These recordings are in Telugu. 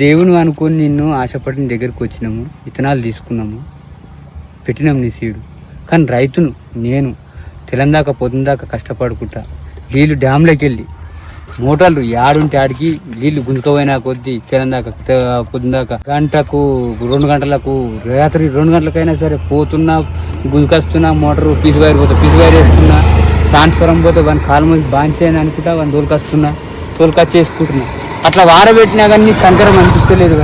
దేవుని అనుకొని నిన్ను ఆశపడి దగ్గరికి వచ్చినాము, విత్తనాలు తీసుకున్నాము, పెట్టినాము నీ సీడు. కానీ రైతును నేను తెలందాక పొద్దుందాకా కష్టపడుకుంటా నీళ్ళు డ్యామ్లోకి వెళ్ళి మోటార్లు యాడుంటే ఆడికి నీళ్లు గుంజుకోపోయినా కొద్దీ తెలందాక పొద్దుందాకా గంటకు 2 గంటలకు రాత్రి 2 గంటలకైనా సరే పోతున్నా, గుంజుకొస్తున్నా, మోటార్ పీసు వైర్ వేస్తున్నా, ట్రాన్స్ఫారం పోతే వాని కాలు మీద బాంచేయని అనుకుంటా వాని తోలుకొచ్చి వేసుకుంటున్నా. అట్లా వారబెట్టినా కానీ కంకరం అనిపిస్తలేదు.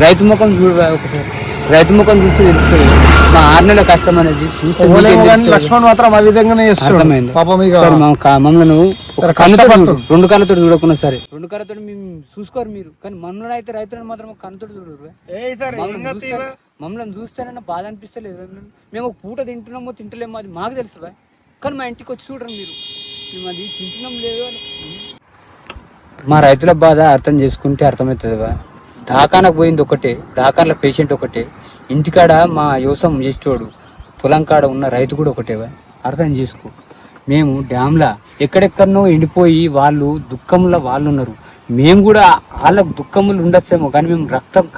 రైతు ముఖం చూడరా ఒకసారి, రైతు ముఖం చూస్తే తెలుస్తుంది మా 6 నెలల కష్టం అనేది. చూస్తే మమ్మల్ని 2 కళ్ళతో చూడకుండా సరే 2 కళ్ళతో మేము చూసుకోరు మీరు, కానీ మమ్మల్ని అయితే రైతులను మాత్రం కన్నుతో చూడరు. మమ్మల్ని చూస్తేనన్నా బాధ అనిపిస్తలేదు. మేము ఒక పూట తింటున్నామో తింటలేమో అది మాకు తెలుస్తుందా, కానీ మా ఇంటికి వచ్చి చూడరు మీరు, మేము అది తింటున్నాం లేదు అని. మా రైతుల బాధ అర్థం చేసుకుంటే అర్థమవుతుందివా. దాకానకు పోయింది ఒకటే, దాకాల పేషెంట్ ఒకటే, ఇంటికాడ మా వ్యవసాయం చేసేటోడు పొలం కాడ ఉన్న రైతు కూడా ఒకటేవా. అర్థం చేసుకో. మేము డ్యామ్లా ఎక్కడెక్కడనో ఎండిపోయి వాళ్ళు దుఃఖంలో వాళ్ళు ఉన్నారు. మేము కూడా వాళ్ళకు దుఃఖములు ఉండొచ్చేమో, కానీ మేము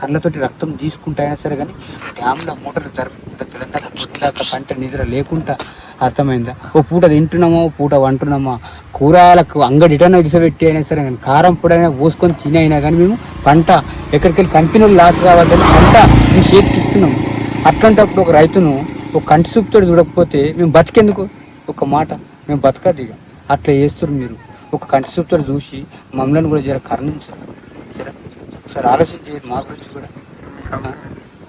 కళ్ళతోటి రక్తం తీసుకుంటా సరే, కానీ డ్యామ్లో మూటలు జరుపుకుంటా తెలంగాణ పుట్టిలాక పంట నిద్ర లేకుండా. అర్థమైందా? ఓ పూట తింటున్నామో పూట వంటున్నామా, కూరగాయలకు అంగడి ఇటన్నా ఇడిసబెట్టి అయినా సరే, కానీ కారం పొడైనా పోసుకొని తినైనా కానీ మేము పంట ఎక్కడికి వెళ్ళి కంపెనీలు లాస్ కావద్దని పంట మేము చేతికి ఇస్తున్నాము. అట్లాంటప్పుడు ఒక రైతును ఒక కంటి చూపుతో చూడకపోతే మేము బతికెందుకు? ఒక మాట, మేము బతకదు ఇక. అట్లా చేస్తారు మీరు. ఒక కంటి చూపుతో చూసి మమ్మల్ని కూడా జర కరుణించారు, జర ఒకసారి ఆలోచించేది మా గురించి కూడా.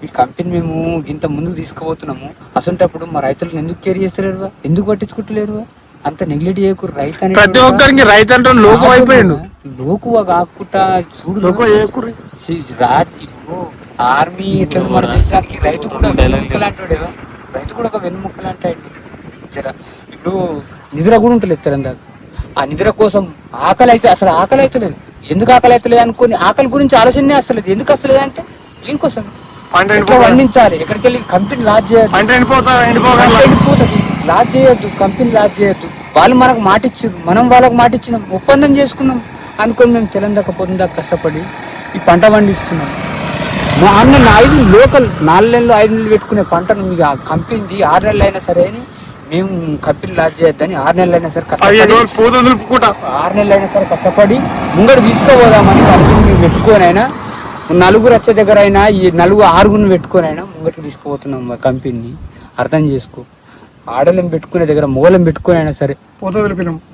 ఈ కంపెనీ మేము ఇంత ముందుకు తీసుకుపోతున్నాము, అసంటప్పుడు మా రైతులను ఎందుకు కేర్ చేస్తలేరు, ఎందుకు పట్టించుకుంటలేరు? అంత నెగ్లెక్ట్ చేయకూరు. రైతు అని ప్రతి ఒక్కరికి రైతు అంటే లోకు అయిపోయాడు. లోకువా కాకుండా చూడు, ఆర్మీ ఇట్లా మన దేశానికి రైతు కూడా వెన్నుముక్కలాంటాడు. రైతు కూడా ఒక వెన్నుముక్కలాంటాడు. జర ఇప్పుడు నిద్ర కూడా ఉంటలేదు తెలంగాణ. ఆ నిద్ర కోసం ఆకలి అయితే అసలు ఆకలి అయితలేదు. ఎందుకు ఆకలి అవుతలేదు అనుకుని ఆకలి గురించి ఆలోచనే వస్తలేదు. ఎందుకు వస్తలేదు అంటే దీనికోసం పండించాలి. ఎక్కడికి వెళ్ళి కంపెనీ లాజ్ ఎండిపోతుంది. లాజ్ చేయొద్దు, కంపెనీ లాజ్ చేయొద్దు. వాళ్ళు మనకు మాట ఇచ్చారు, మనం వాళ్ళకి మాట ఇచ్చినాం, ఒప్పందం చేసుకున్నాం అనుకొని మేము తెలంగాణ పొందాక కష్టపడి ఈ పంట పండిస్తున్నాం. మా అన్న 5 లోకల్ 4 నెలలు 5 నెలలు పెట్టుకునే పంటను మీకు కంపెనీ 6 నెలలు అయినా సరే అని మేము కంపెనీ లాజ్ చేయొద్దని 6 నెలలు అయినా సరే 6 నెలలు అయినా సరే కష్టపడి ముంగడు తీసుకోపోదామని కంపెనీ మేము పెట్టుకొని అయినా 4 వచ్చే దగ్గర అయినా ఈ 4-6 పెట్టుకొని అయినా ముంగటికి తీసుకుపోతున్నాం మా కంపెనీని. అర్థం చేసుకో. ఆడలం పెట్టుకునే దగ్గర మూలం పెట్టుకొని అయినా సరే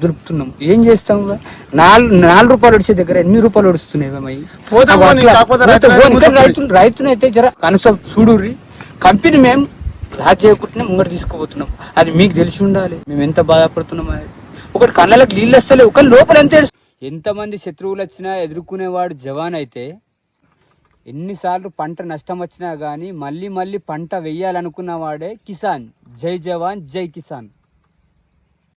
దులుపుతున్నాం. ఏం చేస్తాం? 4 రూపాయలు వచ్చే దగ్గర 8 రూపాయలు వస్తున్నాయి. రైతునైతే జర కనీసం చూడుర్రి. కంపెనీ మేము లాజ్ చేయకుండానే ముంగటి తీసుకుపోతున్నాం. అది మీకు తెలిసి ఉండాలి మేము ఎంత బాధపడుతున్నాం. ఒకటి కళ్ళకి నీళ్ళు వస్తలే, ఒక లోపల ఎంతమంది శత్రువులు వచ్చినా ఎదుర్కొనేవాడు జవాన్ అయితే, ఎన్నిసార్లు పంట నష్టం వచ్చినా కానీ మళ్ళీ పంట వెయ్యాలనుకున్న వాడే కిసాన్. జై జవాన్ జై కిసాన్.